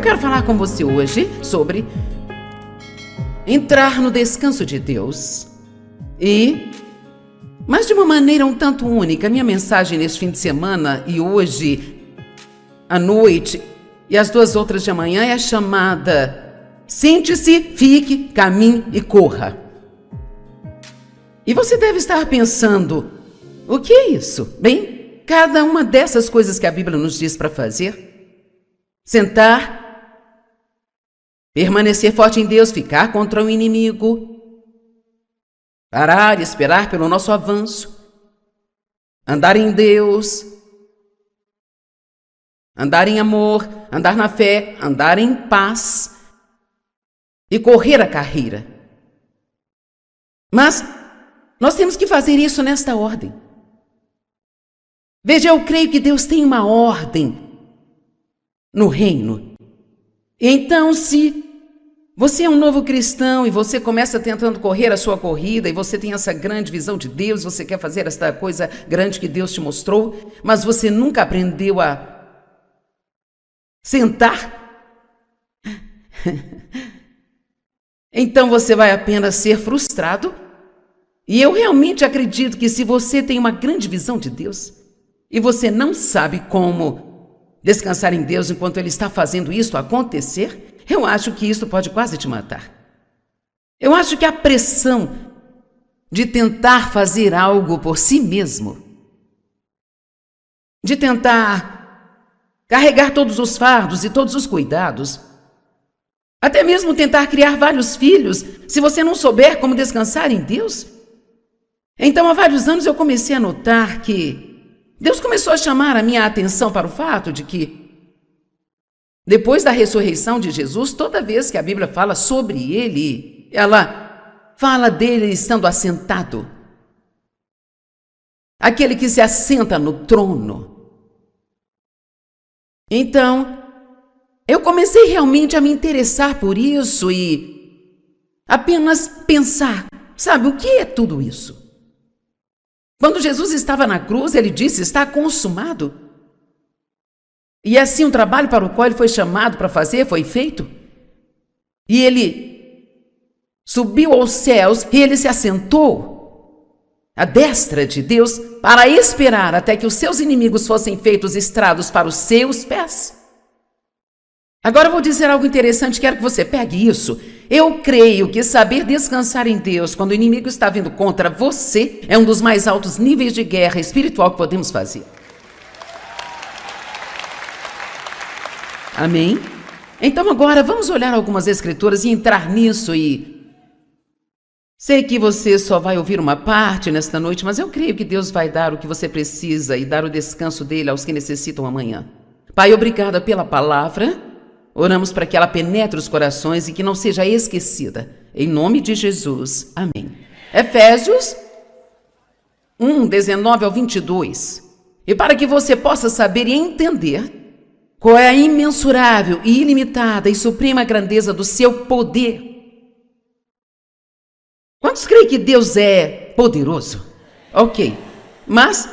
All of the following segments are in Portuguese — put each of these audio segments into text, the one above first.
quero falar com você hoje sobre entrar no descanso de Deus. Mas de uma maneira um tanto única. Minha mensagem neste fim de semana e hoje à noite e as 2 outras de amanhã é chamada Sente-se, fique, caminhe e corra. E você deve estar pensando, o que é isso? Bem, cada uma dessas coisas que a Bíblia nos diz para fazer: sentar, permanecer forte em Deus, ficar contra o inimigo, parar e esperar pelo nosso avanço, andar em Deus, andar em amor, andar na fé, andar em paz e correr a carreira. Mas nós temos que fazer isso nesta ordem. Veja, eu creio que Deus tem uma ordem no reino. Então, se você é um novo cristão e você começa tentando correr a sua corrida e você tem essa grande visão de Deus, você quer fazer esta coisa grande que Deus te mostrou, mas você nunca aprendeu a sentar, então você vai apenas ser frustrado. E eu realmente acredito que se você tem uma grande visão de Deus e você não sabe como descansar em Deus enquanto Ele está fazendo isso acontecer, eu acho que isso pode quase te matar. Eu acho que a pressão de tentar fazer algo por si mesmo, de tentar carregar todos os fardos e todos os cuidados, até mesmo tentar criar vários filhos, se você não souber como descansar em Deus. Então, há vários anos eu comecei a notar que Deus começou a chamar a minha atenção para o fato de que, depois da ressurreição de Jesus, toda vez que a Bíblia fala sobre Ele, ela fala dele estando assentado. Aquele que se assenta no trono. Então, eu comecei realmente a me interessar por isso e apenas pensar, sabe, o que é tudo isso? Quando Jesus estava na cruz, Ele disse, está consumado. E assim o trabalho para o qual Ele foi chamado para fazer foi feito. E Ele subiu aos céus e Ele se assentou à destra de Deus para esperar até que os seus inimigos fossem feitos estrados para os seus pés. Agora eu vou dizer algo interessante, quero que você pegue isso. Eu creio que saber descansar em Deus quando o inimigo está vindo contra você é um dos mais altos níveis de guerra espiritual que podemos fazer. Amém? Então agora vamos olhar algumas escrituras e entrar nisso e... Sei que você só vai ouvir uma parte nesta noite, mas eu creio que Deus vai dar o que você precisa e dar o descanso dele aos que necessitam amanhã. Pai, obrigada pela palavra. Oramos para que ela penetre os corações e que não seja esquecida. Em nome de Jesus. Amém. Efésios 1, 19 ao 22. E para que você possa saber e entender qual é a imensurável e ilimitada e suprema grandeza do seu poder. Quantos creem que Deus é poderoso? Ok. Mas,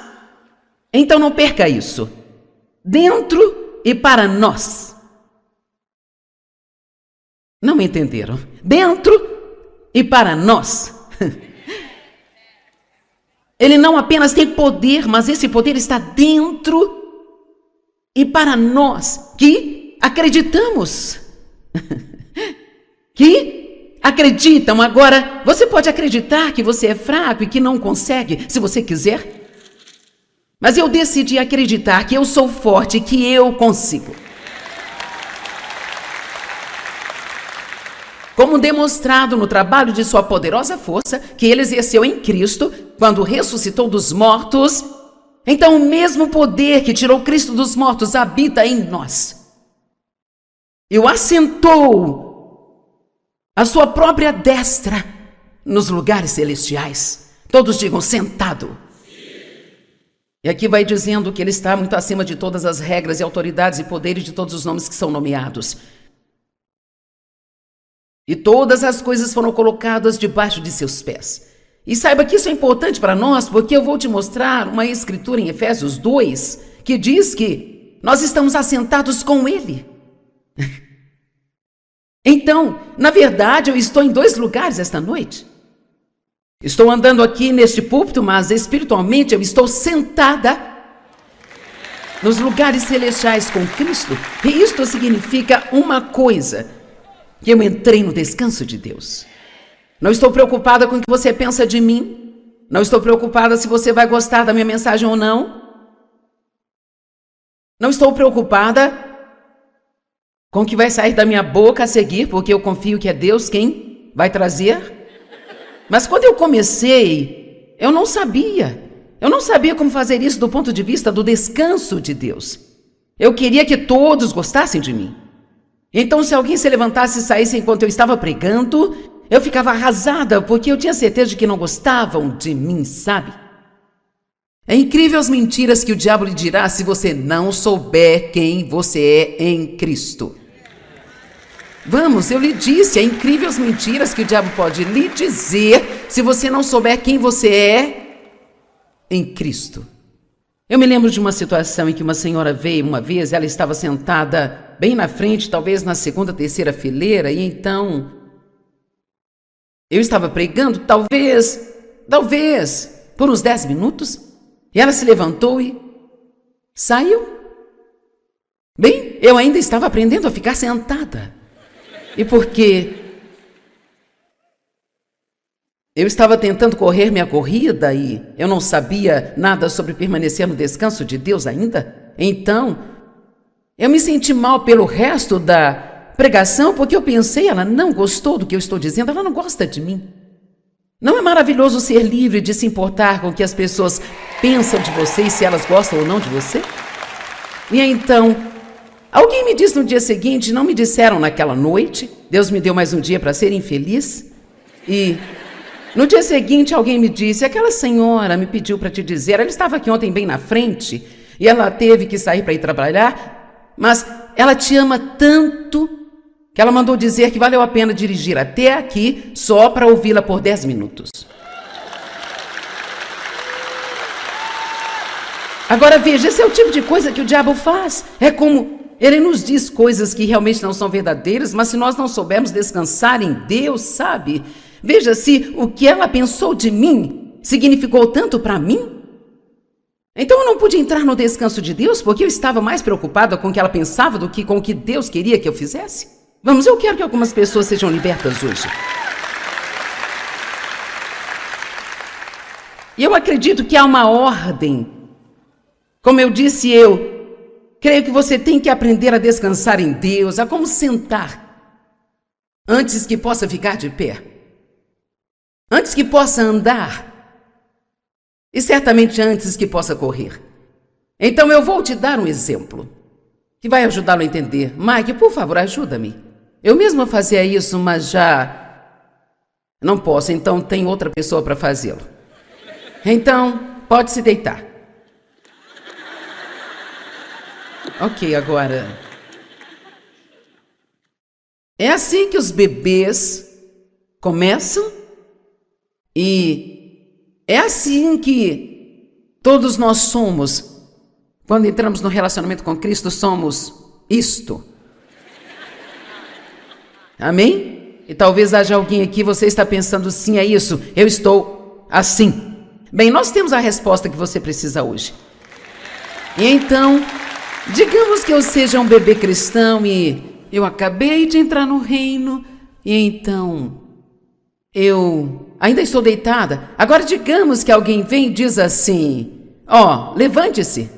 então não perca isso. Dentro e para nós. Não entenderam? Dentro e para nós. Ele não apenas tem poder, mas esse poder está dentro e para nós que acreditamos. Que acreditam. Agora, você pode acreditar que você é fraco e que não consegue, se você quiser. Mas eu decidi acreditar que eu sou forte e que eu consigo. Como demonstrado no trabalho de sua poderosa força, que ele exerceu em Cristo, quando ressuscitou dos mortos, então o mesmo poder que tirou Cristo dos mortos habita em nós. E o assentou à sua própria destra nos lugares celestiais. Todos digam sentado. E aqui vai dizendo que ele está muito acima de todas as regras e autoridades e poderes de todos os nomes que são nomeados. E todas as coisas foram colocadas debaixo de seus pés. E saiba que isso é importante para nós, porque eu vou te mostrar uma escritura em Efésios 2, que diz que nós estamos assentados com Ele. Então, na verdade, eu estou em 2 lugares esta noite. Estou andando aqui neste púlpito, mas espiritualmente eu estou sentada nos lugares celestiais com Cristo. E isto significa uma coisa, que eu entrei no descanso de Deus. Não estou preocupada com o que você pensa de mim. Não estou preocupada se você vai gostar da minha mensagem ou não. Não estou preocupada com o que vai sair da minha boca a seguir, porque eu confio que é Deus quem vai trazer. Mas quando eu comecei, eu não sabia. Eu não sabia como fazer isso do ponto de vista do descanso de Deus. Eu queria que todos gostassem de mim. Então, se alguém se levantasse e saísse enquanto eu estava pregando, eu ficava arrasada, porque eu tinha certeza de que não gostavam de mim, sabe? É incrível as mentiras que o diabo lhe dirá se você não souber quem você é em Cristo. Vamos, eu lhe disse, é incrível as mentiras que o diabo pode lhe dizer se você não souber quem você é em Cristo. Eu me lembro de uma situação em que uma senhora veio uma vez, ela estava sentada bem na frente, talvez na 2ª, 3ª fileira, e então eu estava pregando, talvez, por uns 10 minutos, e ela se levantou e saiu. Bem, eu ainda estava aprendendo a ficar sentada. E porque eu estava tentando correr minha corrida e eu não sabia nada sobre permanecer no descanso de Deus ainda, então eu me senti mal pelo resto da pregação, porque eu pensei, ela não gostou do que eu estou dizendo, ela não gosta de mim. Não é maravilhoso ser livre de se importar com o que as pessoas pensam de você e se elas gostam ou não de você? E então, alguém me disse no dia seguinte, não me disseram naquela noite, Deus me deu mais um dia para ser infeliz, e no dia seguinte alguém me disse, aquela senhora me pediu para te dizer, ela estava aqui ontem bem na frente, e ela teve que sair para ir trabalhar, mas ela te ama tanto que ela mandou dizer que valeu a pena dirigir até aqui só para ouvi-la por 10 minutos. Agora veja, esse é o tipo de coisa que o diabo faz. É como ele nos diz coisas que realmente não são verdadeiras, mas se nós não soubermos descansar em Deus, sabe? Veja, se o que ela pensou de mim significou tanto para mim, então eu não pude entrar no descanso de Deus porque eu estava mais preocupada com o que ela pensava do que com o que Deus queria que eu fizesse. Vamos, eu quero que algumas pessoas sejam libertas hoje. E eu acredito que há uma ordem. Como eu disse, eu creio que você tem que aprender a descansar em Deus, a como sentar antes que possa ficar de pé, antes que possa andar e certamente antes que possa correr. Então eu vou te dar um exemplo que vai ajudá-lo a entender. Mike, por favor, ajuda-me. Eu mesma fazia isso, mas já não posso, então tem outra pessoa para fazê-lo. Então, pode se deitar. Ok, agora. É assim que os bebês começam e é assim que todos nós somos. Quando entramos no relacionamento com Cristo, somos isto. Amém? E talvez haja alguém aqui, você está pensando, sim, é isso, eu estou assim. Bem, nós temos a resposta que você precisa hoje. E então, digamos que eu seja um bebê cristão e eu acabei de entrar no reino, e então eu ainda estou deitada. Agora digamos que alguém vem e diz assim, ó, levante-se.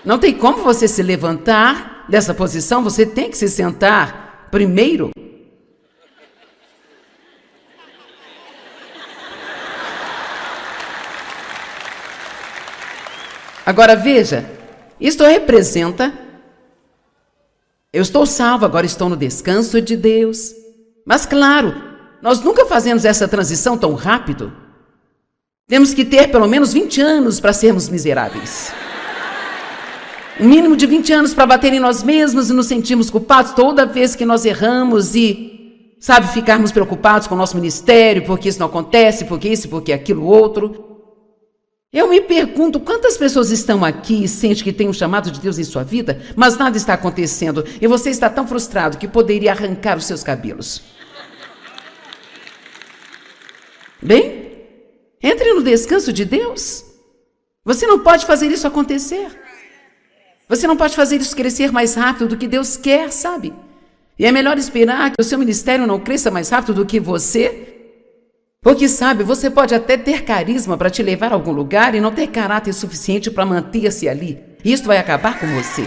Não tem como você se levantar dessa posição, você tem que se sentar primeiro. Agora veja, isto representa, eu estou salvo, agora estou no descanso de Deus. Mas claro, nós nunca fazemos essa transição tão rápido. Temos que ter pelo menos 20 anos para sermos miseráveis. Um mínimo de 20 anos para bater em nós mesmos e nos sentirmos culpados toda vez que nós erramos e, sabe, ficarmos preocupados com o nosso ministério, porque isso não acontece, porque isso, porque aquilo outro. Eu me pergunto quantas pessoas estão aqui e sentem que tem um chamado de Deus em sua vida, mas nada está acontecendo e você está tão frustrado que poderia arrancar os seus cabelos. Bem, entre no descanso de Deus. Você não pode fazer isso acontecer. Você não pode fazer isso crescer mais rápido do que Deus quer, sabe? E é melhor esperar que o seu ministério não cresça mais rápido do que você. Porque, sabe, você pode até ter carisma para te levar a algum lugar e não ter caráter suficiente para manter-se ali. E isso vai acabar com você.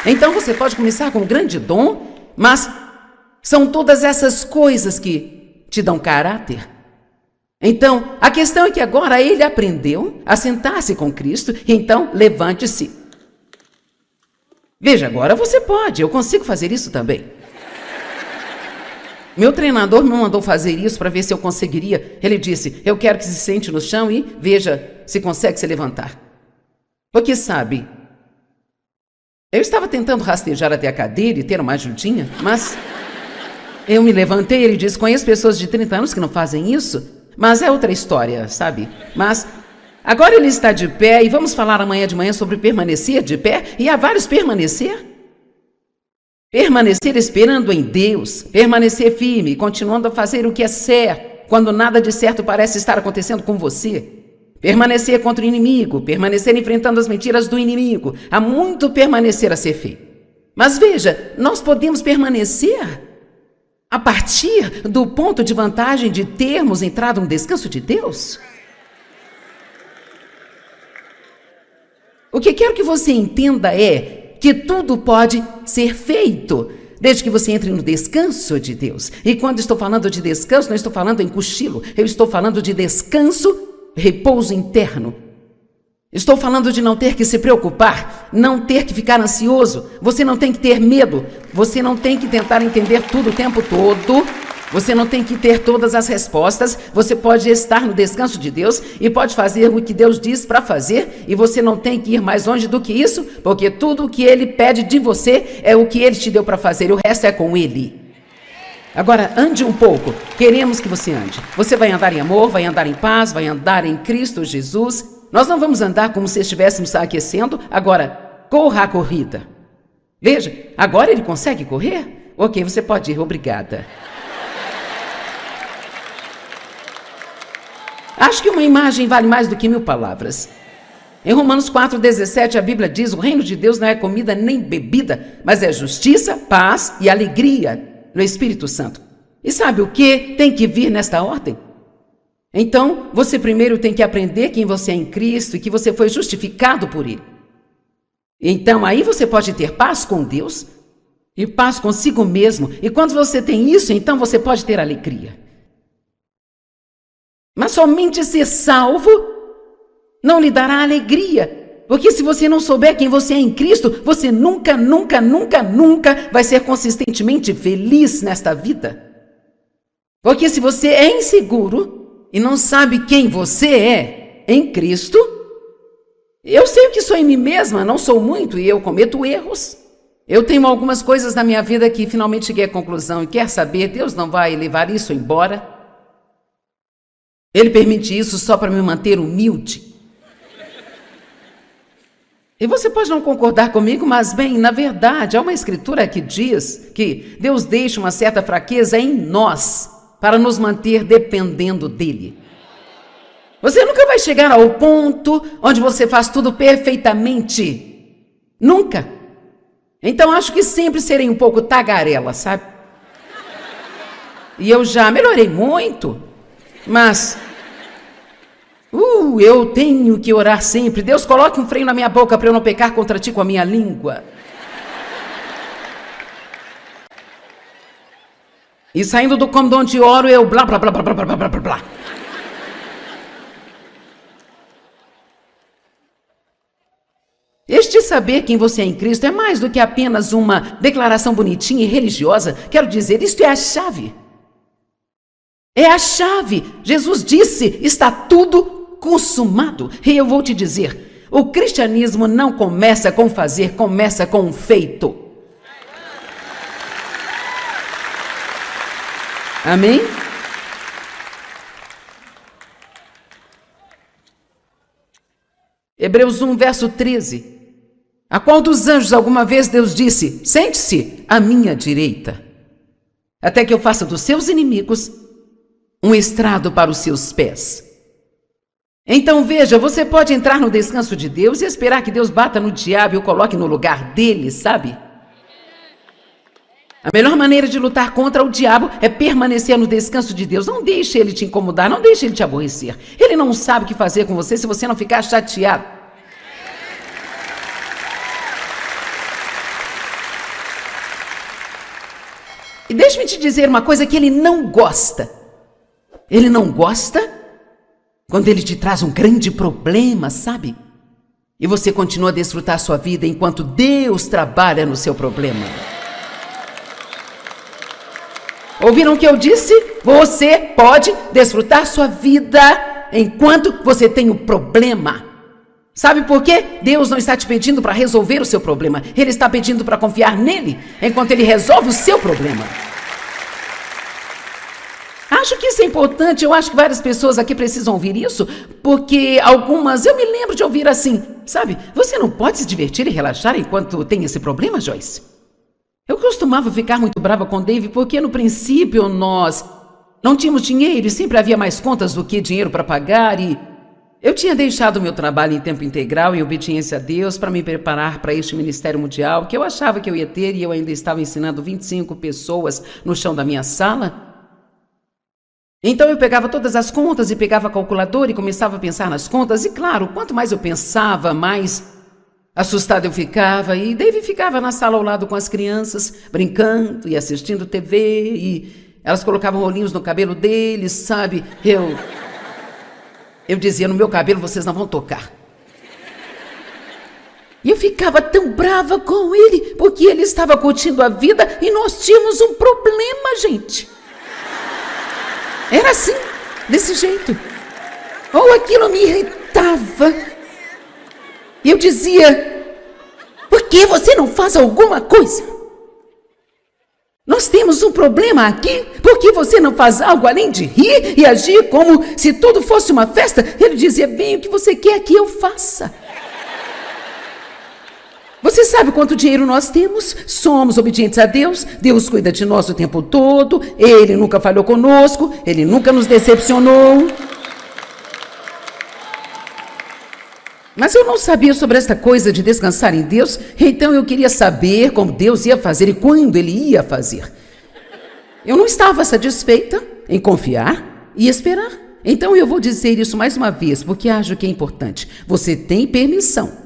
Então você pode começar com um grande dom, mas são todas essas coisas que te dão caráter. Então, a questão é que agora ele aprendeu a sentar-se com Cristo, então levante-se. Veja, agora você pode, eu consigo fazer isso também. Meu treinador me mandou fazer isso para ver se eu conseguiria. Ele disse, eu quero que se sente no chão e veja se consegue se levantar. Porque sabe, eu estava tentando rastejar até a cadeira e ter uma ajudinha, mas eu me levantei e ele disse, conheço pessoas de 30 anos que não fazem isso, mas é outra história, sabe? Mas agora ele está de pé e vamos falar amanhã de manhã sobre permanecer de pé e há vários permanecer. Permanecer esperando em Deus, permanecer firme, continuando a fazer o que é certo, quando nada de certo parece estar acontecendo com você. Permanecer contra o inimigo, permanecer enfrentando as mentiras do inimigo. Há muito permanecer a ser feito. Mas veja, nós podemos permanecer a partir do ponto de vantagem de termos entrado no descanso de Deus. O que quero que você entenda é que tudo pode ser feito, desde que você entre no descanso de Deus. E quando estou falando de descanso, não estou falando em cochilo, eu estou falando de descanso, repouso interno. Estou falando de não ter que se preocupar, não ter que ficar ansioso, você não tem que ter medo, você não tem que tentar entender tudo o tempo todo, você não tem que ter todas as respostas, você pode estar no descanso de Deus e pode fazer o que Deus diz para fazer e você não tem que ir mais longe do que isso, porque tudo o que Ele pede de você é o que Ele te deu para fazer e o resto é com Ele. Agora, ande um pouco, queremos que você ande. Você vai andar em amor, vai andar em paz, vai andar em Cristo Jesus. Nós não vamos andar como se estivéssemos aquecendo, agora, corra a corrida. Veja, agora ele consegue correr? Ok, você pode ir, obrigada. Acho que uma imagem vale mais do que 1000 palavras. Em Romanos 4,17, a Bíblia diz, o reino de Deus não é comida nem bebida, mas é justiça, paz e alegria no Espírito Santo. E sabe o que tem que vir nesta ordem? Então, você primeiro tem que aprender quem você é em Cristo e que você foi justificado por Ele. Então, aí você pode ter paz com Deus e paz consigo mesmo. E quando você tem isso, então você pode ter alegria. Mas somente ser salvo não lhe dará alegria. Porque se você não souber quem você é em Cristo, você nunca vai ser consistentemente feliz nesta vida. Porque se você é inseguro e não sabe quem você é em Cristo, eu sei o que sou em mim mesma, não sou muito e eu cometo erros. Eu tenho algumas coisas na minha vida que finalmente cheguei à conclusão e quer saber, Deus não vai levar isso embora. Ele permite isso só para me manter humilde. E você pode não concordar comigo, mas bem, na verdade, há uma escritura que diz que Deus deixa uma certa fraqueza em nós para nos manter dependendo dele. Você nunca vai chegar ao ponto onde você faz tudo perfeitamente. Nunca. Então acho que sempre serei um pouco tagarela, sabe? E eu já melhorei muito, mas eu tenho que orar sempre. Deus, coloque um freio na minha boca para eu não pecar contra ti com a minha língua. E saindo do cômodo onde oro, eu blá, blá, blá, blá, blá, blá, blá, blá, blá. Este saber quem você é em Cristo é mais do que apenas uma declaração bonitinha e religiosa. Quero dizer, isto é a chave. É a chave. Jesus disse, está tudo consumado. E eu vou te dizer, o cristianismo não começa com fazer, começa com um feito. Amém? Hebreus 1, verso 13. A qual dos anjos alguma vez Deus disse: sente-se à minha direita, até que eu faça dos seus inimigos um estrado para os seus pés. Então veja, você pode entrar no descanso de Deus e esperar que Deus bata no diabo e o coloque no lugar dele, sabe? A melhor maneira de lutar contra o diabo é permanecer no descanso de Deus. Não deixe ele te incomodar, não deixe ele te aborrecer. Ele não sabe o que fazer com você se você não ficar chateado. E deixe-me te dizer uma coisa que ele não gosta. Ele não gosta quando ele te traz um grande problema, sabe? E você continua a desfrutar sua vida enquanto Deus trabalha no seu problema. Ouviram o que eu disse? Você pode desfrutar sua vida enquanto você tem o problema. Sabe por quê? Deus não está te pedindo para resolver o seu problema. Ele está pedindo para confiar nele enquanto ele resolve o seu problema. Acho que isso é importante. Eu acho que várias pessoas aqui precisam ouvir isso, porque algumas, eu me lembro de ouvir assim, sabe? Você não pode se divertir e relaxar enquanto tem esse problema, Joyce? Eu costumava ficar muito brava com Dave porque no princípio nós não tínhamos dinheiro e sempre havia mais contas do que dinheiro para pagar e eu tinha deixado o meu trabalho em tempo integral em obediência a Deus para me preparar para este ministério mundial que eu achava que eu ia ter e eu ainda estava ensinando 25 pessoas no chão da minha sala. Então eu pegava todas as contas e pegava a calculadora e começava a pensar nas contas e claro, quanto mais eu pensava, mais assustada eu ficava e Dave ficava na sala ao lado com as crianças, brincando e assistindo TV e elas colocavam rolinhos no cabelo deles, sabe? Eu dizia, no meu cabelo vocês não vão tocar. E eu ficava tão brava com ele, porque ele estava curtindo a vida e nós tínhamos um problema, gente. Era assim, desse jeito. Ou aquilo me irritava. E eu dizia, por que você não faz alguma coisa? Nós temos um problema aqui, por que você não faz algo além de rir e agir como se tudo fosse uma festa? Ele dizia, bem, o que você quer que eu faça? Você sabe quanto dinheiro nós temos? Somos obedientes a Deus, Deus cuida de nós o tempo todo, Ele nunca falhou conosco, Ele nunca nos decepcionou. Mas eu não sabia sobre esta coisa de descansar em Deus, então eu queria saber como Deus ia fazer e quando Ele ia fazer. Eu não estava satisfeita em confiar e esperar. Então eu vou dizer isso mais uma vez, porque acho que é importante. Você tem permissão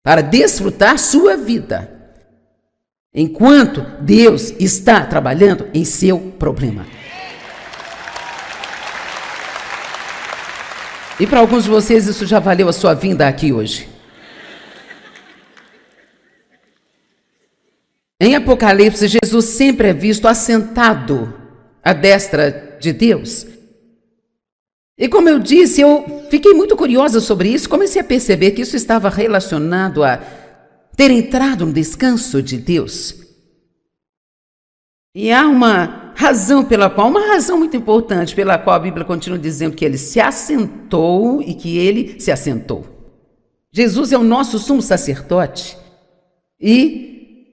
para desfrutar sua vida, enquanto Deus está trabalhando em seu problema. E para alguns de vocês isso já valeu a sua vinda aqui hoje. Em Apocalipse, Jesus sempre é visto assentado à destra de Deus. E como eu disse, eu fiquei muito curiosa sobre isso, comecei a perceber que isso estava relacionado a ter entrado no descanso de Deus. E há uma razão uma razão muito importante pela qual a Bíblia continua dizendo que ele se assentou e que ele se assentou. Jesus é o nosso sumo sacerdote e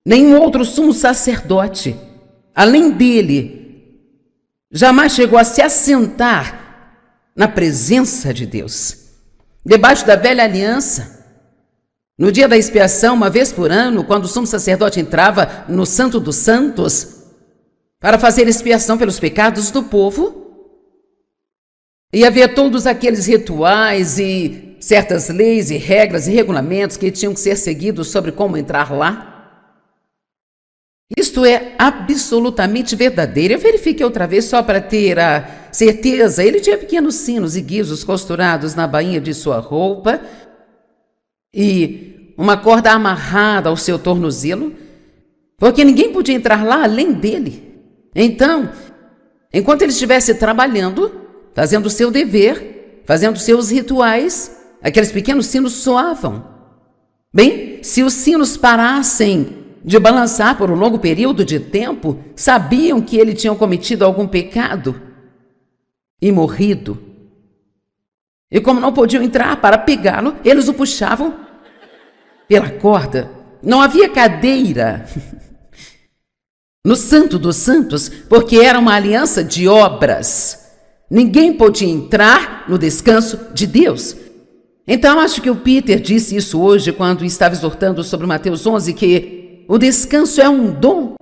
nenhum outro sumo sacerdote, além dele, jamais chegou a se assentar na presença de Deus. Debaixo da velha aliança, no dia da expiação, uma vez por ano, quando o sumo sacerdote entrava no Santo dos Santos para fazer expiação pelos pecados do povo, e havia todos aqueles rituais e certas leis e regras e regulamentos que tinham que ser seguidos sobre como entrar lá. Isto é absolutamente verdadeiro. Eu verifiquei outra vez só para ter a certeza. Ele tinha pequenos sinos e guizos costurados na bainha de sua roupa e uma corda amarrada ao seu tornozelo, porque ninguém podia entrar lá além dele. Então, enquanto ele estivesse trabalhando, fazendo o seu dever, fazendo seus rituais, aqueles pequenos sinos soavam. Bem, se os sinos parassem de balançar por um longo período de tempo, sabiam que ele tinha cometido algum pecado e morrido. E como não podiam entrar para pegá-lo, eles o puxavam pela corda. Não havia cadeira no Santo dos Santos, porque era uma aliança de obras. Ninguém podia entrar no descanso de Deus. Então, acho que o Peter disse isso hoje, quando estava exortando sobre Mateus 11, que o descanso é um dom.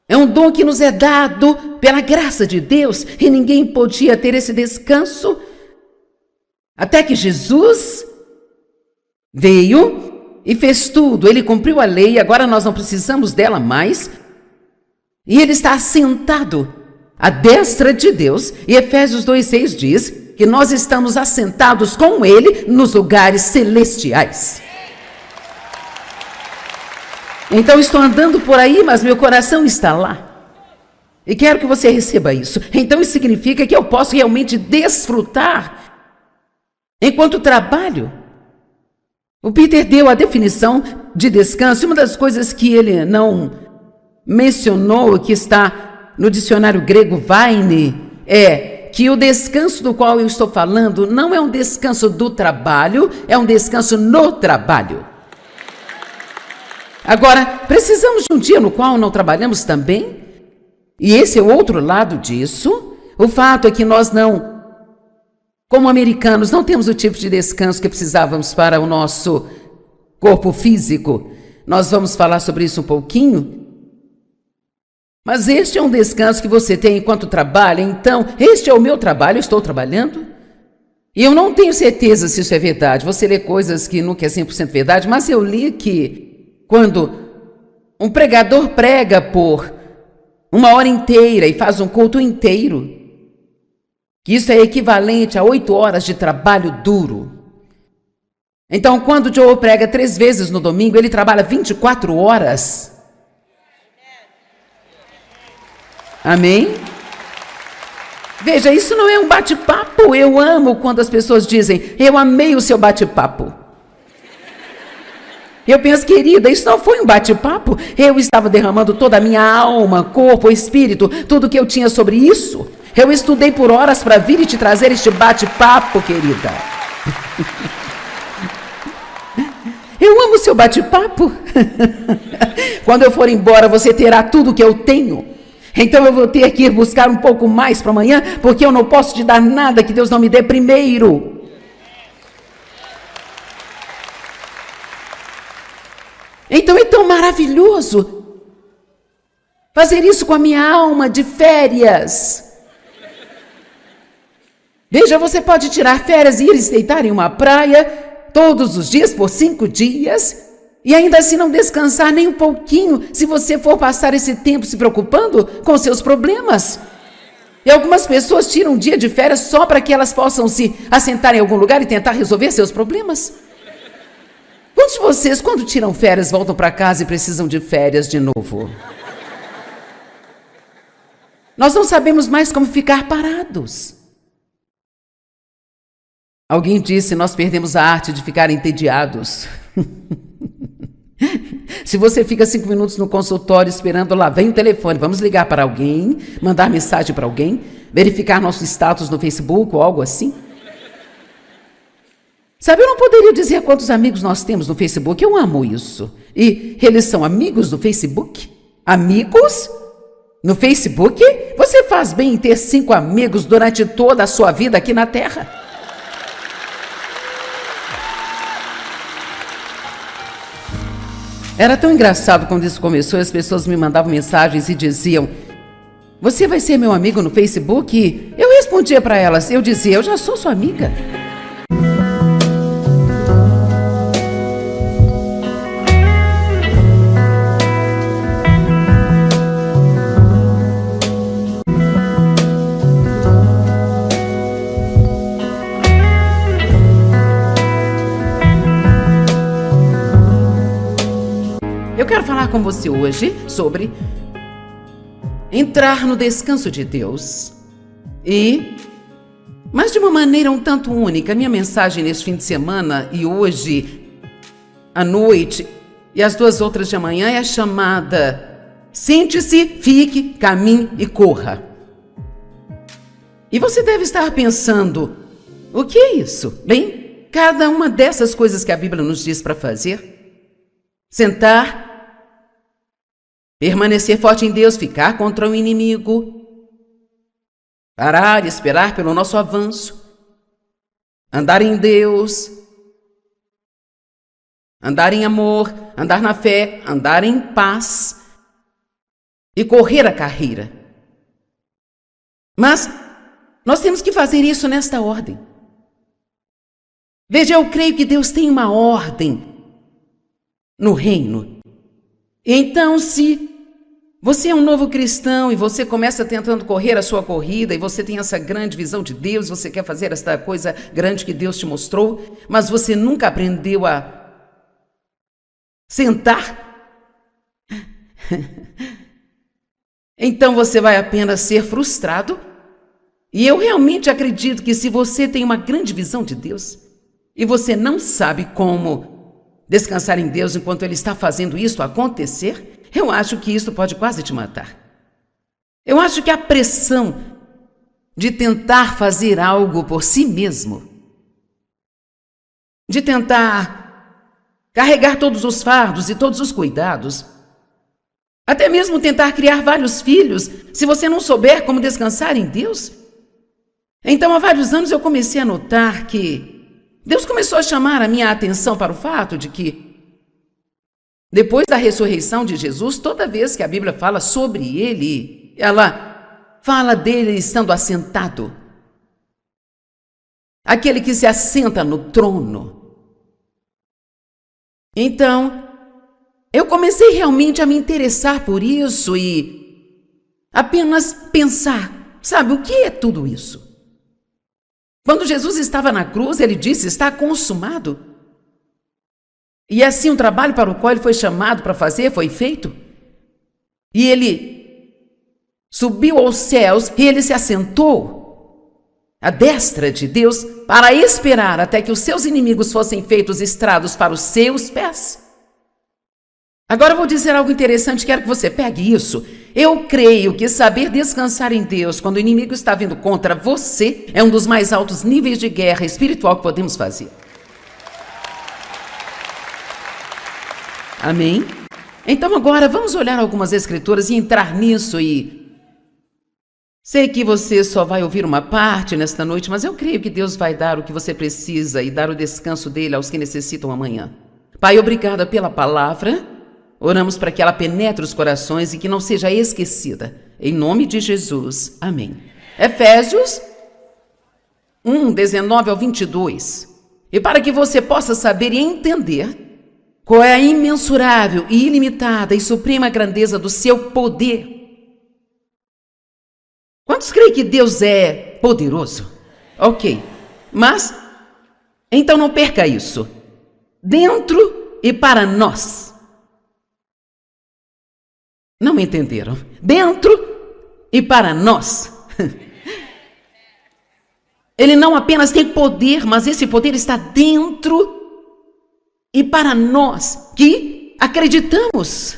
É um dom que nos é dado pela graça de Deus, e ninguém podia ter esse descanso até que Jesus veio e fez tudo. Ele cumpriu a lei, agora nós não precisamos dela mais. E ele está assentado à destra de Deus. E Efésios 2,6 diz que nós estamos assentados com ele nos lugares celestiais. Então estou andando por aí, mas meu coração está lá. E quero que você receba isso. Então isso significa que eu posso realmente desfrutar enquanto trabalho. O Peter deu a definição de descanso. Uma das coisas que ele não mencionou, que está no dicionário grego Vine, é que o descanso do qual eu estou falando não é um descanso do trabalho, é um descanso no trabalho. Agora, precisamos de um dia no qual não trabalhamos também? E esse é o outro lado disso. O fato é que nós não, como americanos, não temos o tipo de descanso que precisávamos para o nosso corpo físico. Nós vamos falar sobre isso um pouquinho. Mas este é um descanso que você tem enquanto trabalha. Então, este é o meu trabalho, eu estou trabalhando. E eu não tenho certeza se isso é verdade. Você lê coisas que nunca é 100% verdade, mas eu li que quando um pregador prega por 1 hora inteira e faz um culto inteiro, que isso é equivalente a 8 horas de trabalho duro. Então, quando o Joe prega 3 vezes no domingo, ele trabalha 24 horas. Amém? Veja, isso não é um bate-papo. Eu amo quando as pessoas dizem, eu amei o seu bate-papo. Eu penso, querida, isso não foi um bate-papo. Eu estava derramando toda a minha alma, corpo, espírito, tudo que eu tinha sobre isso. Eu estudei por horas para vir e te trazer este bate-papo, querida. Eu amo o seu bate-papo. Quando eu for embora, você terá tudo que eu tenho. Então eu vou ter que ir buscar um pouco mais para amanhã, porque eu não posso te dar nada que Deus não me dê primeiro. Então é tão maravilhoso fazer isso com a minha alma de férias. Veja, você pode tirar férias e ir se deitar em uma praia todos os dias por 5 dias e ainda assim não descansar nem um pouquinho se você for passar esse tempo se preocupando com seus problemas. E algumas pessoas tiram um dia de férias só para que elas possam se assentar em algum lugar e tentar resolver seus problemas. Quantos de vocês, quando tiram férias, voltam para casa e precisam de férias de novo? Nós não sabemos mais como ficar parados. Alguém disse, nós perdemos a arte de ficar entediados. Se você fica 5 minutos no consultório esperando, lá vem o telefone, vamos ligar para alguém, mandar mensagem para alguém, verificar nosso status no Facebook ou algo assim. Sabe, eu não poderia dizer quantos amigos nós temos no Facebook, eu amo isso. E eles são amigos do Facebook? Amigos? No Facebook? Você faz bem em ter 5 amigos durante toda a sua vida aqui na Terra. Era tão engraçado quando isso começou, as pessoas me mandavam mensagens e diziam, você vai ser meu amigo no Facebook? E eu respondia para elas, eu dizia, eu já sou sua amiga. Eu quero falar com você hoje sobre entrar no descanso de Deus. Mas de uma maneira um tanto única. Minha mensagem neste fim de semana e hoje à noite e as 2 outras de amanhã é a chamada sente-se, fique, caminhe e corra. E você deve estar pensando, O que é isso? Bem, cada uma dessas coisas que a Bíblia nos diz para fazer: sentar, permanecer forte em Deus, ficar contra o inimigo, parar e esperar pelo nosso avanço, andar em Deus, andar em amor, andar na fé, andar em paz e correr a carreira. Mas nós temos que fazer isso nesta ordem. Veja, eu creio que Deus tem uma ordem no reino. Então, se você é um novo cristão e você começa tentando correr a sua corrida e você tem essa grande visão de Deus, você quer fazer esta coisa grande que Deus te mostrou, mas você nunca aprendeu a sentar, então você vai apenas ser frustrado. E eu realmente acredito que se você tem uma grande visão de Deus e você não sabe como descansar em Deus enquanto Ele está fazendo isso acontecer, eu acho que isso pode quase te matar. Eu acho que a pressão de tentar fazer algo por si mesmo, de tentar carregar todos os fardos e todos os cuidados, até mesmo tentar criar vários filhos, se você não souber como descansar em Deus. Então, há vários anos eu comecei a notar que Deus começou a chamar a minha atenção para o fato de que, depois da ressurreição de Jesus, toda vez que a Bíblia fala sobre Ele, ela fala dele estando assentado. Aquele que se assenta no trono. Então, eu comecei realmente a me interessar por isso e apenas pensar, sabe, o que é tudo isso? Quando Jesus estava na cruz, ele disse: está consumado. E assim o trabalho para o qual ele foi chamado para fazer foi feito. E ele subiu aos céus e ele se assentou à destra de Deus para esperar até que os seus inimigos fossem feitos estrados para os seus pés. Agora eu vou dizer algo interessante, quero que você pegue isso. Eu creio que saber descansar em Deus quando o inimigo está vindo contra você é um dos mais altos níveis de guerra espiritual que podemos fazer. Amém? Então agora vamos olhar algumas escrituras e entrar nisso e... Sei que você só vai ouvir uma parte nesta noite, mas eu creio que Deus vai dar o que você precisa e dar o descanso dele aos que necessitam amanhã. Pai, obrigada pela palavra. Oramos para que ela penetre os corações e que não seja esquecida. Em nome de Jesus. Amém. Efésios 1:19 ao 22. E para que você possa saber e entender qual é a imensurável e ilimitada e suprema grandeza do seu poder. Quantos creem que Deus é poderoso? Ok. Mas, então não perca isso. Dentro e para nós. Não entenderam? Dentro e para nós. Ele não apenas tem poder, mas esse poder está dentro e para nós que acreditamos.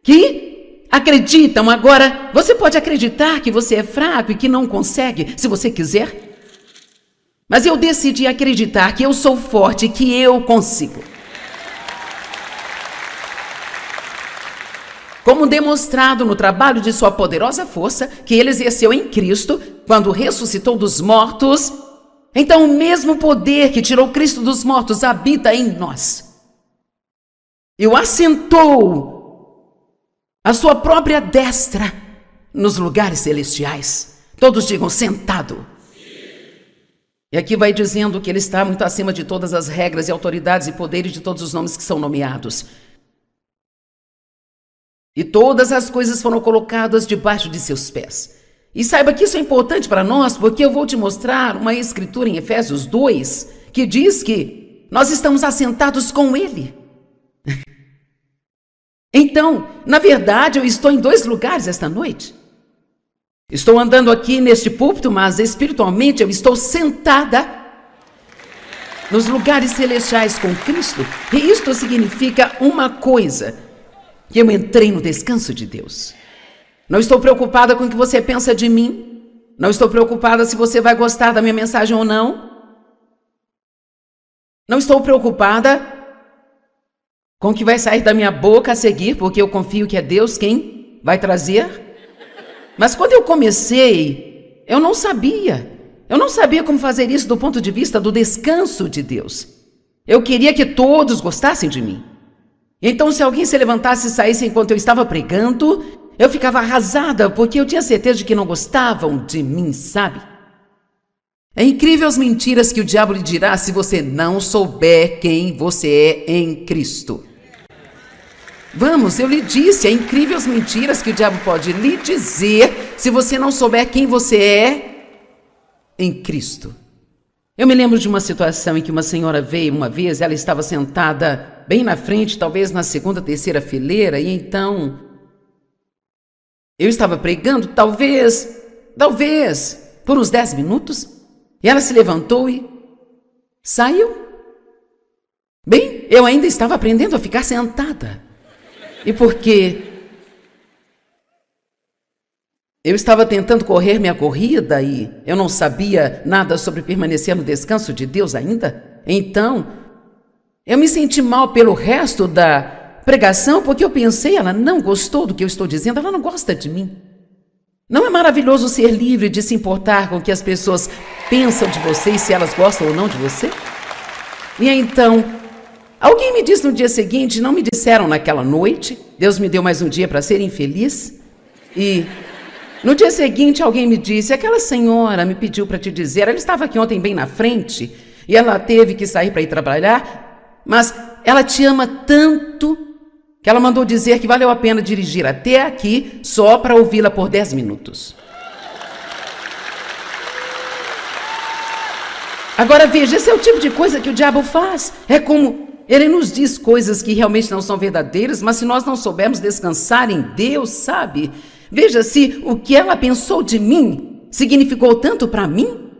Que acreditam. Agora, você pode acreditar que você é fraco e que não consegue, se você quiser. Mas eu decidi acreditar que eu sou forte e que eu consigo. Como demonstrado no trabalho de sua poderosa força, que ele exerceu em Cristo, quando ressuscitou dos mortos, então o mesmo poder que tirou Cristo dos mortos habita em nós. E o assentou à sua própria destra nos lugares celestiais. Todos digam: sentado. E aqui vai dizendo que ele está muito acima de todas as regras e autoridades e poderes de todos os nomes que são nomeados. E todas as coisas foram colocadas debaixo de seus pés. E saiba que isso é importante para nós, porque eu vou te mostrar uma escritura em Efésios 2, que diz que nós estamos assentados com Ele. Então, na verdade, eu estou em dois lugares esta noite. Estou andando aqui neste púlpito, mas espiritualmente eu estou sentada nos lugares celestiais com Cristo. E isto significa uma coisa: que eu entrei no descanso de Deus. Não estou preocupada com o que você pensa de mim. Não estou preocupada se você vai gostar da minha mensagem ou não. Não estou preocupada com o que vai sair da minha boca a seguir, porque eu confio que é Deus quem vai trazer. Mas quando eu comecei, eu não sabia. Eu não sabia como fazer isso do ponto de vista do descanso de Deus. Eu queria que todos gostassem de mim. Então, se alguém se levantasse e saísse enquanto eu estava pregando, eu ficava arrasada, porque eu tinha certeza de que não gostavam de mim, sabe? É incrível as mentiras que o diabo lhe dirá se você não souber quem você é em Cristo. Vamos, eu lhe disse, é incrível as mentiras que o diabo pode lhe dizer se você não souber quem você é em Cristo. Eu me lembro de uma situação em que uma senhora veio uma vez, ela estava sentada bem na frente, talvez na segunda, terceira fileira, e então eu estava pregando, talvez, por uns 10 minutos, e ela se levantou e saiu. Bem, eu ainda estava aprendendo a ficar sentada. E porque eu estava tentando correr minha corrida e eu não sabia nada sobre permanecer no descanso de Deus ainda, então eu me senti mal pelo resto da pregação, porque eu pensei, ela não gostou do que eu estou dizendo, ela não gosta de mim. Não é maravilhoso ser livre de se importar com o que as pessoas pensam de você e se elas gostam ou não de você? E então, alguém me disse no dia seguinte, não me disseram naquela noite, Deus me deu mais um dia para ser infeliz, e no dia seguinte alguém me disse, aquela senhora me pediu para te dizer, ela estava aqui ontem bem na frente, e ela teve que sair para ir trabalhar, mas ela te ama tanto que ela mandou dizer que valeu a pena dirigir até aqui só para ouvi-la por 10 minutos. Agora veja, esse é o tipo de coisa que o diabo faz. É como ele nos diz coisas que realmente não são verdadeiras, mas se nós não soubermos descansar em Deus, sabe? Veja, se o que ela pensou de mim significou tanto para mim,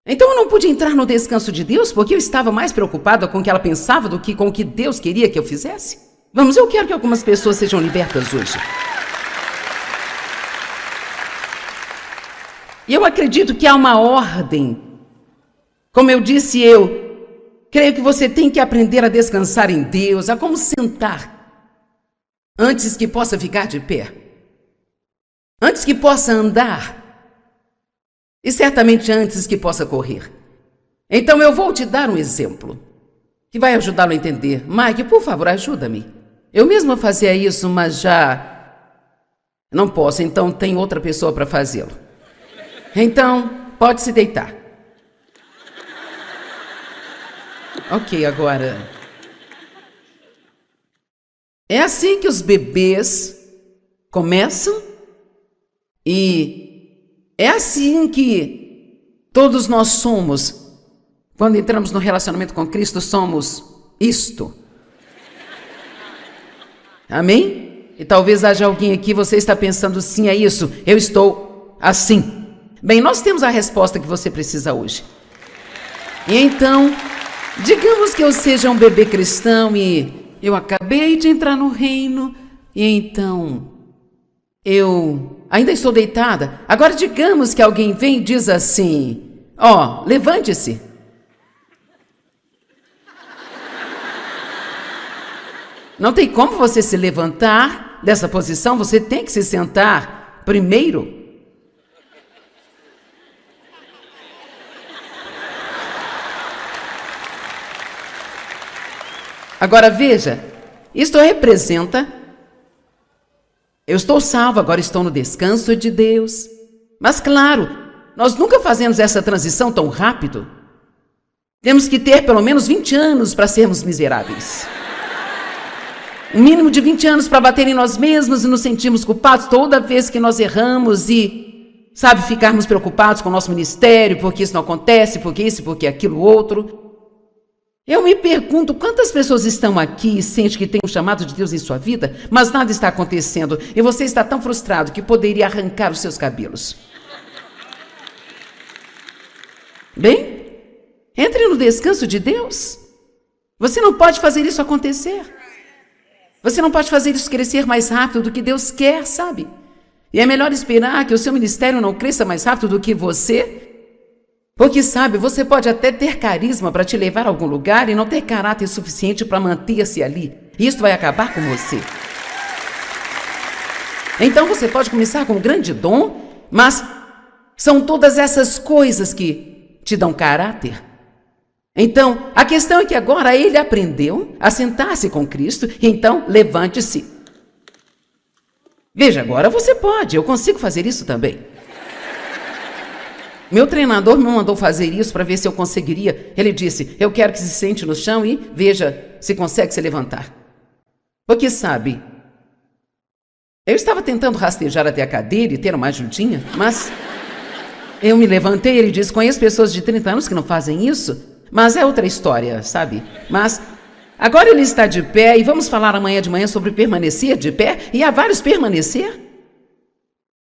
então eu não pude entrar no descanso de Deus porque eu estava mais preocupada com o que ela pensava do que com o que Deus queria que eu fizesse. Vamos, eu quero que algumas pessoas sejam libertas hoje. E eu acredito que há uma ordem. Como eu disse, eu creio que você tem que aprender a descansar em Deus, a como sentar antes que possa ficar de pé, antes que possa andar e certamente antes que possa correr. Então eu vou te dar um exemplo que vai ajudá-lo a entender. Mike, por favor, ajuda-me. Eu mesma fazia isso, mas já não posso, então tem outra pessoa para fazê-lo. Então, pode se deitar. Ok, agora. É assim que os bebês começam e é assim que todos nós somos. Quando entramos no relacionamento com Cristo, somos isto. Amém? E talvez haja alguém aqui, você está pensando, sim, é isso, eu estou assim. Bem, nós temos a resposta que você precisa hoje. E então, digamos que eu seja um bebê cristão e eu acabei de entrar no reino, e então eu ainda estou deitada. Agora digamos que alguém vem e diz assim, ó, levante-se. Não tem como você se levantar dessa posição, você tem que se sentar primeiro. Agora veja, isto representa, eu estou salvo, agora estou no descanso de Deus. Mas claro, nós nunca fazemos essa transição tão rápido. Temos que ter pelo menos 20 anos para sermos miseráveis. Um mínimo de 20 anos para bater em nós mesmos e nos sentirmos culpados toda vez que nós erramos e, sabe, ficarmos preocupados com o nosso ministério, porque isso não acontece, porque isso, porque aquilo outro. Eu me pergunto quantas pessoas estão aqui e sentem que tem um chamado de Deus em sua vida, mas nada está acontecendo e você está tão frustrado que poderia arrancar os seus cabelos. Bem, entre no descanso de Deus. Você não pode fazer isso acontecer. Você não pode fazer isso crescer mais rápido do que Deus quer, sabe? E é melhor esperar que o seu ministério não cresça mais rápido do que você. Porque, sabe, você pode até ter carisma para te levar a algum lugar e não ter caráter suficiente para manter-se ali. E isso vai acabar com você. Então você pode começar com um grande dom, mas são todas essas coisas que te dão caráter. Então, a questão é que agora ele aprendeu a sentar-se com Cristo, então levante-se. Veja, agora você pode, eu consigo fazer isso também. Meu treinador me mandou fazer isso para ver se eu conseguiria. Ele disse, eu quero que se sente no chão e veja se consegue se levantar. Porque sabe, eu estava tentando rastejar até a cadeira e ter uma ajudinha, mas eu me levantei e ele disse, conheço pessoas de 30 anos que não fazem isso, mas é outra história, sabe? Mas agora ele está de pé e vamos falar amanhã de manhã sobre permanecer de pé, e há vários permanecer.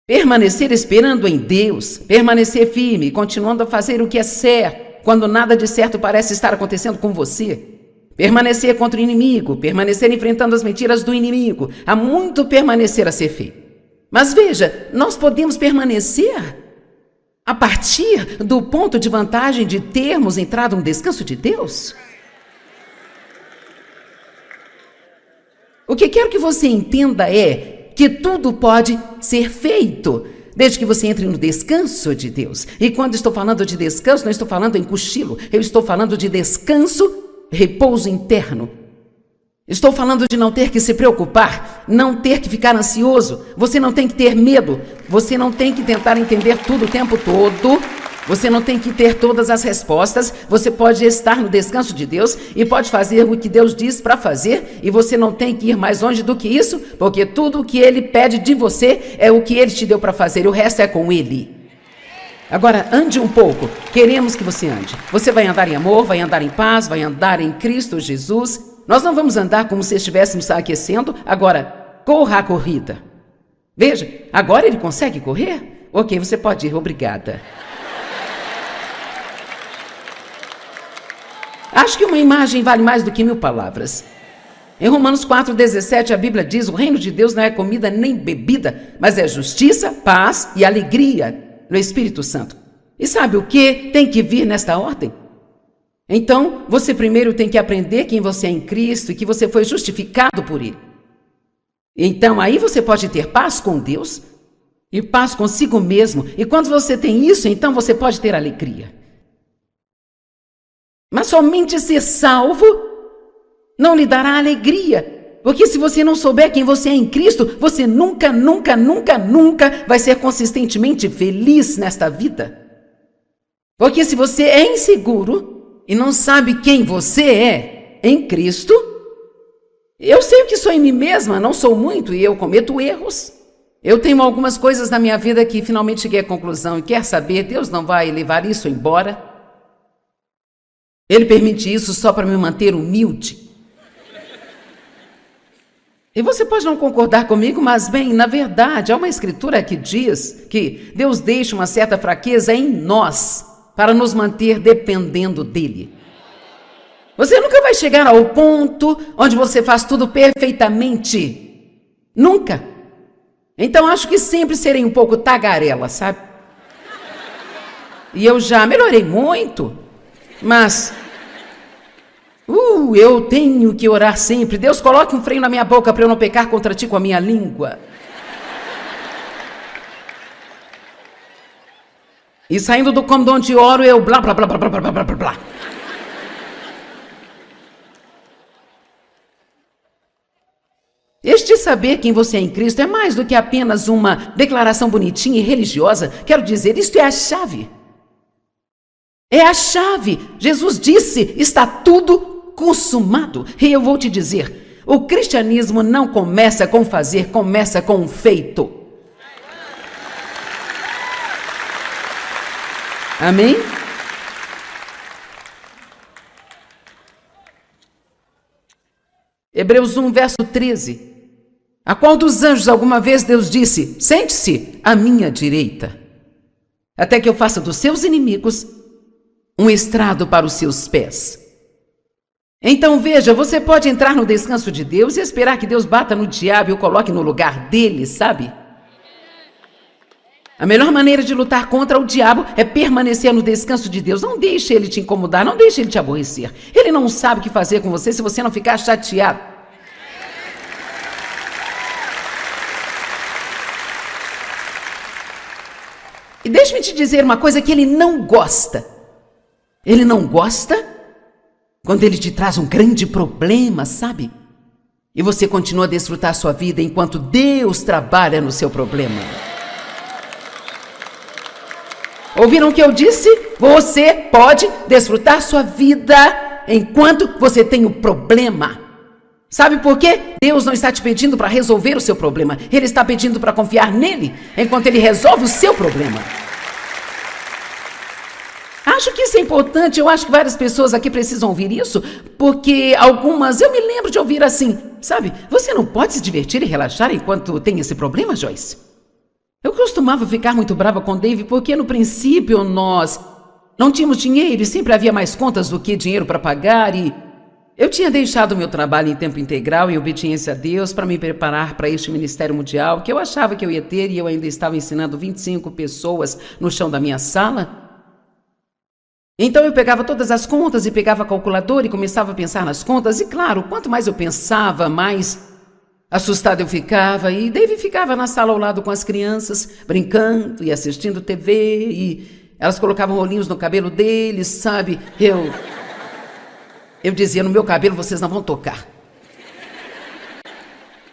Permanecer esperando em Deus, permanecer firme, continuando a fazer o que é certo, quando nada de certo parece estar acontecendo com você. Permanecer contra o inimigo, permanecer enfrentando as mentiras do inimigo. Há muito permanecer a ser feito. Mas veja, nós podemos permanecer a partir do ponto de vantagem de termos entrado no descanso de Deus. O que quero que você entenda é que tudo pode ser feito, desde que você entre no descanso de Deus. E quando estou falando de descanso, não estou falando em cochilo, eu estou falando de descanso, repouso interno. Estou falando de não ter que se preocupar, não ter que ficar ansioso, você não tem que ter medo, você não tem que tentar entender tudo o tempo todo, você não tem que ter todas as respostas, você pode estar no descanso de Deus e pode fazer o que Deus diz para fazer, e você não tem que ir mais longe do que isso, porque tudo o que Ele pede de você é o que Ele te deu para fazer, e o resto é com Ele. Agora, ande um pouco, queremos que você ande. Você vai andar em amor, vai andar em paz, vai andar em Cristo Jesus. Nós não vamos andar como se estivéssemos aquecendo, agora, corra a corrida. Veja, agora ele consegue correr? Ok, você pode ir, obrigada. Acho que uma imagem vale mais do que 1000 palavras. Em Romanos 4,17, a Bíblia diz, o reino de Deus não é comida nem bebida, mas é justiça, paz e alegria no Espírito Santo. E sabe o que tem que vir nesta ordem? Então, você primeiro tem que aprender quem você é em Cristo e que você foi justificado por Ele. Então, aí você pode ter paz com Deus e paz consigo mesmo. E quando você tem isso, então você pode ter alegria. Mas somente ser salvo não lhe dará alegria. Porque se você não souber quem você é em Cristo, você nunca vai ser consistentemente feliz nesta vida. Porque se você é inseguro e não sabe quem você é em Cristo, eu sei o que sou em mim mesma, não sou muito e eu cometo erros. Eu tenho algumas coisas na minha vida que finalmente cheguei à conclusão e quer saber, Deus não vai levar isso embora. Ele permite isso só para me manter humilde. E você pode não concordar comigo, mas bem, na verdade, há uma escritura que diz que Deus deixa uma certa fraqueza em nós para nos manter dependendo dele. Você nunca vai chegar ao ponto onde você faz tudo perfeitamente. Nunca. Então acho que sempre serei um pouco tagarela, sabe? E eu já melhorei muito, mas eu tenho que orar sempre. Deus, coloque um freio na minha boca para eu não pecar contra ti com a minha língua. E saindo do cômodo onde oro, eu blá, blá, blá, blá, blá, blá, blá, blá, blá. Este saber quem você é em Cristo é mais do que apenas uma declaração bonitinha e religiosa. Quero dizer, isto é a chave. É a chave. Jesus disse, está tudo consumado. E eu vou te dizer, o cristianismo não começa com fazer, começa com um feito. Amém? Hebreus 1, verso 13. A qual dos anjos alguma vez Deus disse, sente-se à minha direita, até que eu faça dos seus inimigos um estrado para os seus pés. Então veja, você pode entrar no descanso de Deus e esperar que Deus bata no diabo e o coloque no lugar dele, sabe? A melhor maneira de lutar contra o diabo é permanecer no descanso de Deus. Não deixe ele te incomodar, não deixe ele te aborrecer. Ele não sabe o que fazer com você se você não ficar chateado. E deixe-me te dizer uma coisa que ele não gosta. Ele não gosta quando ele te traz um grande problema, sabe? E você continua a desfrutar a sua vida enquanto Deus trabalha no seu problema. Ouviram o que eu disse? Você pode desfrutar sua vida enquanto você tem o problema. Sabe por quê? Deus não está te pedindo para resolver o seu problema. Ele está pedindo para confiar nele enquanto ele resolve o seu problema. Acho que isso é importante. Eu acho que várias pessoas aqui precisam ouvir isso, porque algumas, eu me lembro de ouvir assim, sabe? Você não pode se divertir e relaxar enquanto tem esse problema, Joyce? Eu costumava ficar muito brava com Dave porque no princípio nós não tínhamos dinheiro e sempre havia mais contas do que dinheiro para pagar e eu tinha deixado o meu trabalho em tempo integral em obediência a Deus para me preparar para este ministério mundial que eu achava que eu ia ter e eu ainda estava ensinando 25 pessoas no chão da minha sala. Então eu pegava todas as contas e pegava a calculadora e começava a pensar nas contas e claro, quanto mais eu pensava, mais assustado eu ficava e Dave ficava na sala ao lado com as crianças, brincando e assistindo TV e elas colocavam rolinhos no cabelo deles, sabe? Eu dizia, no meu cabelo vocês não vão tocar.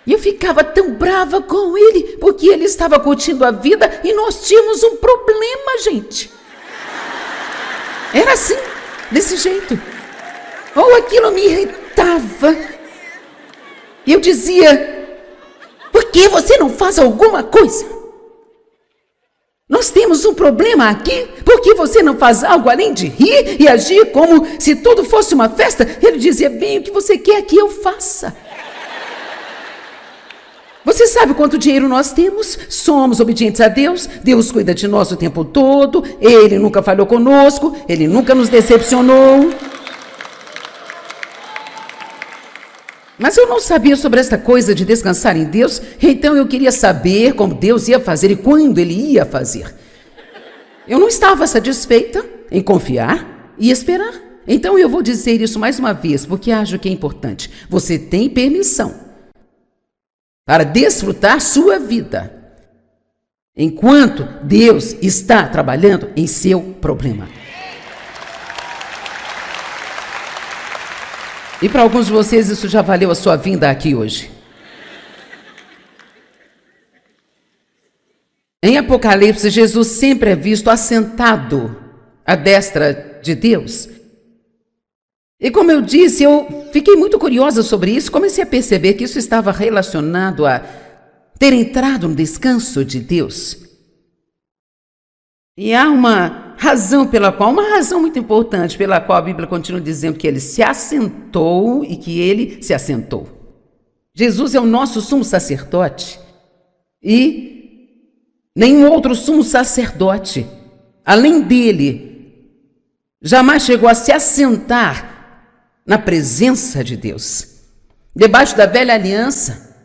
E eu ficava tão brava com ele, porque ele estava curtindo a vida e nós tínhamos um problema, gente. Era assim, desse jeito. Ou aquilo me irritava. E eu dizia, por que você não faz alguma coisa? Nós temos um problema aqui, por que você não faz algo além de rir e agir como se tudo fosse uma festa? Ele dizia, bem, o que você quer que eu faça? Você sabe quanto dinheiro nós temos? Somos obedientes a Deus, Deus cuida de nós o tempo todo, Ele nunca falhou conosco, Ele nunca nos decepcionou. Mas eu não sabia sobre essa coisa de descansar em Deus, então eu queria saber como Deus ia fazer e quando Ele ia fazer. Eu não estava satisfeita em confiar e esperar. Então eu vou dizer isso mais uma vez, porque acho que é importante. Você tem permissão para desfrutar sua vida, enquanto Deus está trabalhando em seu problema. E para alguns de vocês isso já valeu a sua vinda aqui hoje. Em Apocalipse, Jesus sempre é visto assentado à destra de Deus. E como eu disse, eu fiquei muito curiosa sobre isso, comecei a perceber que isso estava relacionado a ter entrado no descanso de Deus. E há uma razão muito importante pela qual a Bíblia continua dizendo que ele se assentou e que ele se assentou. Jesus é o nosso sumo sacerdote e nenhum outro sumo sacerdote, além dele, jamais chegou a se assentar na presença de Deus. Debaixo da velha aliança,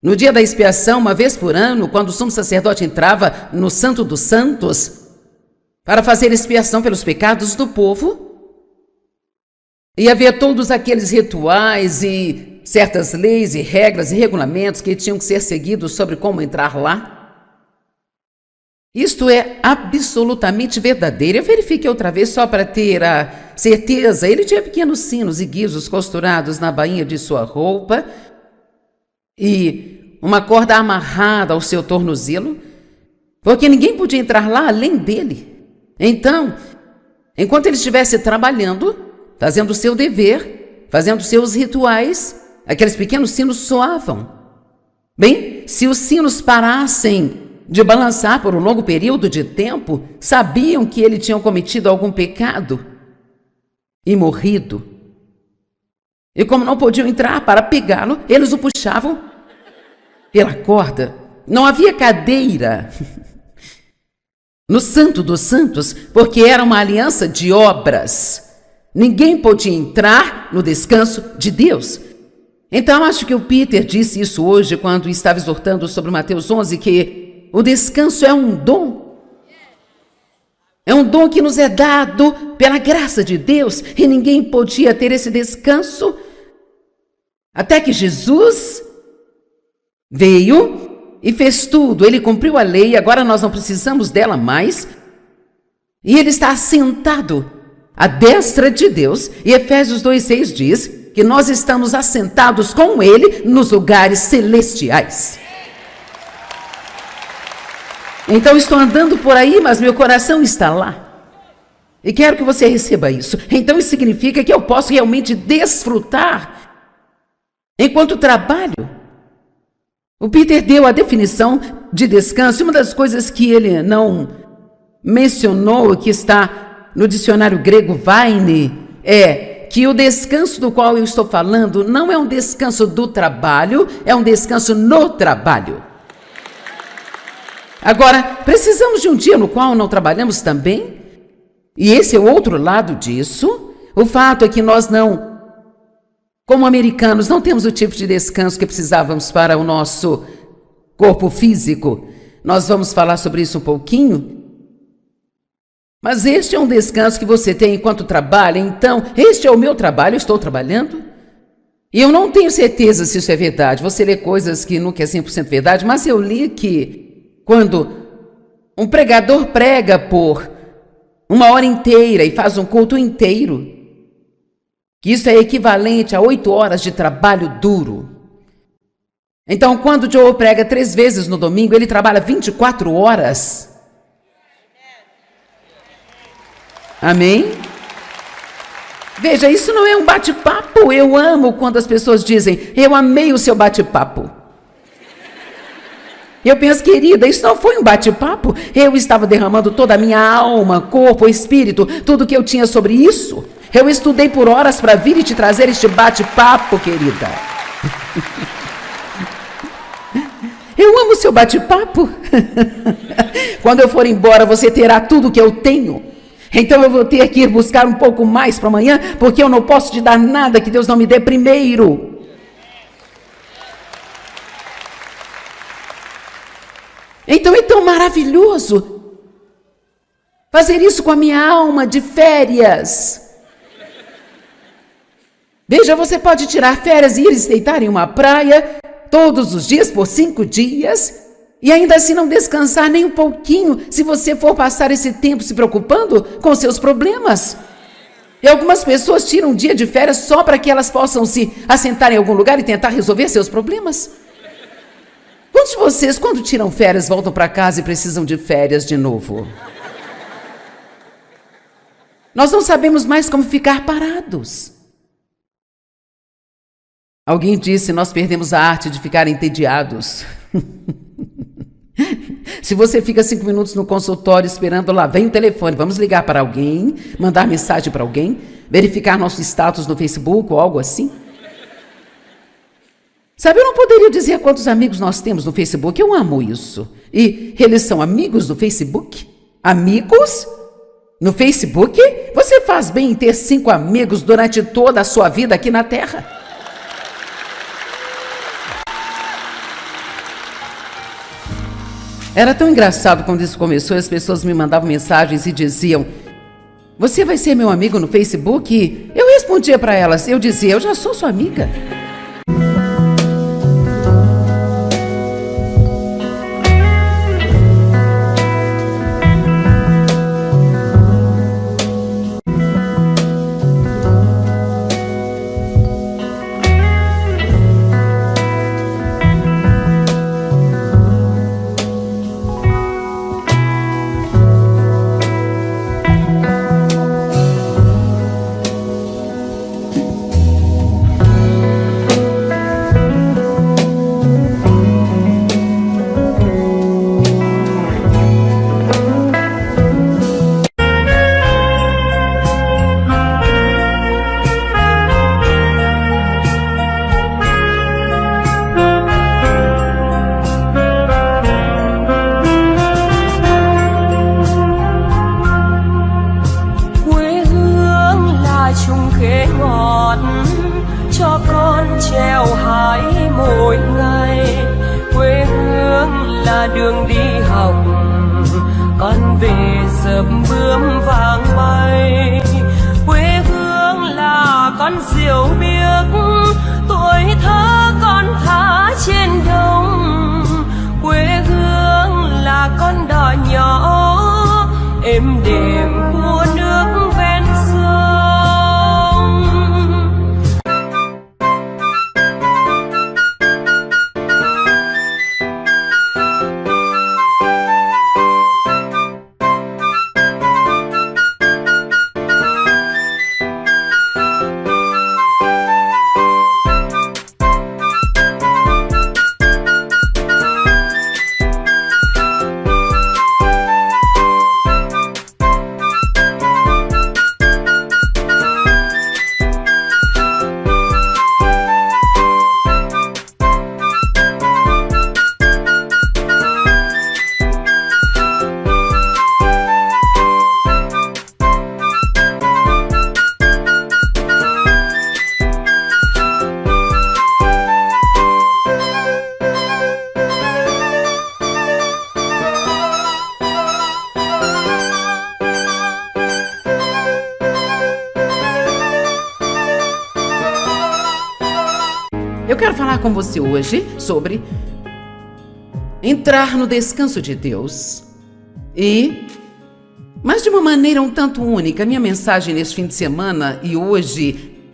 no dia da expiação, uma vez por ano, quando o sumo sacerdote entrava no Santo dos Santos para fazer expiação pelos pecados do povo, e havia todos aqueles rituais e certas leis e regras e regulamentos que tinham que ser seguidos sobre como entrar lá. Isto é absolutamente verdadeiro. Eu verifiquei outra vez só para ter a certeza. Ele tinha pequenos sinos e guizos costurados na bainha de sua roupa e uma corda amarrada ao seu tornozelo, porque ninguém podia entrar lá além dele. Então, enquanto ele estivesse trabalhando, fazendo o seu dever, fazendo seus rituais, aqueles pequenos sinos soavam. Bem, se os sinos parassem de balançar por um longo período de tempo, sabiam que ele tinha cometido algum pecado e morrido. E como não podiam entrar para pegá-lo, eles o puxavam pela corda. Não havia cadeira no Santo dos Santos, porque era uma aliança de obras. Ninguém podia entrar no descanso de Deus. Então, acho que o Peter disse isso hoje quando estava exortando sobre Mateus 11, que O descanso é um dom. É um dom que nos é dado pela graça de Deus e ninguém podia ter esse descanso até que Jesus veio e fez tudo. Ele cumpriu a lei, agora nós não precisamos dela mais. E ele está assentado à destra de Deus. E Efésios 2:6 diz que nós estamos assentados com ele nos lugares celestiais. Então estou andando por aí, mas meu coração está lá. E quero que você receba isso. Então isso significa que eu posso realmente desfrutar enquanto trabalho. O Peter deu a definição de descanso. Uma das coisas que ele não mencionou, que está no dicionário grego Vine, é que o descanso do qual eu estou falando não é um descanso do trabalho, é um descanso no trabalho. Agora, precisamos de um dia no qual não trabalhamos também? E esse é o outro lado disso. O fato é que nós não, como americanos, não temos o tipo de descanso que precisávamos para o nosso corpo físico. Nós vamos falar sobre isso um pouquinho. Mas este é um descanso que você tem enquanto trabalha. Então, este é o meu trabalho, eu estou trabalhando. E eu não tenho certeza se isso é verdade. Você lê coisas que nunca é 100% verdade, mas eu li que quando um pregador prega por 1 hora inteira e faz um culto inteiro, que isso é equivalente a 8 horas de trabalho duro. Então, quando o Joe prega 3 vezes no domingo, ele trabalha 24 horas. Amém? Veja, isso não é um bate-papo. Eu amo quando as pessoas dizem, eu amei o seu bate-papo. Eu penso, querida, isso não foi um bate-papo. Eu estava derramando toda a minha alma, corpo, espírito, tudo que eu tinha sobre isso. Eu estudei por horas para vir e te trazer este bate-papo, querida. Eu amo o seu bate-papo. Quando eu for embora, você terá tudo que eu tenho. Então eu vou ter que ir buscar um pouco mais para amanhã, porque eu não posso te dar nada que Deus não me dê primeiro. Então é tão maravilhoso fazer isso com a minha alma de férias. Veja, você pode tirar férias e ir se deitar em uma praia todos os dias por 5 dias e ainda assim não descansar nem um pouquinho se você for passar esse tempo se preocupando com seus problemas. E algumas pessoas tiram um dia de férias só para que elas possam se assentar em algum lugar e tentar resolver seus problemas. Quantos de vocês, quando tiram férias, voltam para casa e precisam de férias de novo? Nós não sabemos mais como ficar parados. Alguém disse, nós perdemos a arte de ficar entediados. Se você fica 5 minutos no consultório esperando, lá vem o telefone, vamos ligar para alguém, mandar mensagem para alguém, verificar nosso status no Facebook ou algo assim. Sabe, eu não poderia dizer quantos amigos nós temos no Facebook, eu amo isso. E eles são amigos do Facebook? Amigos? No Facebook? Você faz bem em ter 5 amigos durante toda a sua vida aqui na Terra. Era tão engraçado quando isso começou, as pessoas me mandavam mensagens e diziam, você vai ser meu amigo no Facebook? E eu respondia para elas, eu dizia, eu já sou sua amiga. đường đi học, con về dợp bướm vàng bay. Quê hương là con diều biếc, tuổi thơ con thả trên đồng. Quê hương là con đò nhỏ êm đềm của nước ven sông. Eu quero falar com você hoje sobre entrar no descanso de Deus. Mas de uma maneira um tanto única. Minha mensagem neste fim de semana e hoje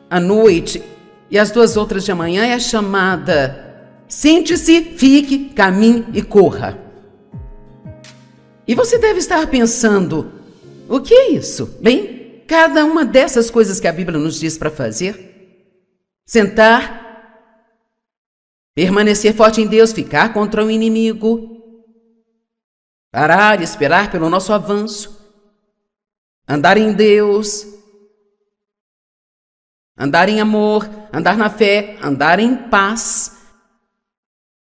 à noite e as 2 outras de amanhã é chamada Sente-se, fique, caminhe e corra. E você deve estar pensando, o que é isso? Bem, cada uma dessas coisas que a Bíblia nos diz para fazer: sentar, permanecer forte em Deus, ficar contra o inimigo, parar e esperar pelo nosso avanço, andar em Deus, andar em amor, andar na fé, andar em paz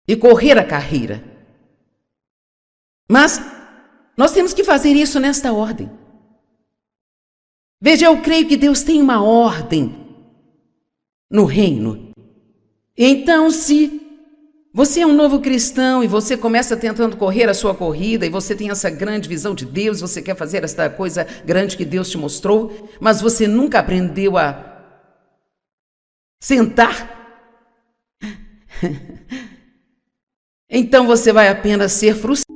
e correr a carreira. Mas nós temos que fazer isso nesta ordem. Veja, eu creio que Deus tem uma ordem no reino. Então, se você é um novo cristão e você começa tentando correr a sua corrida e você tem essa grande visão de Deus, você quer fazer esta coisa grande que Deus te mostrou, mas você nunca aprendeu a sentar, então você vai apenas ser frustrado.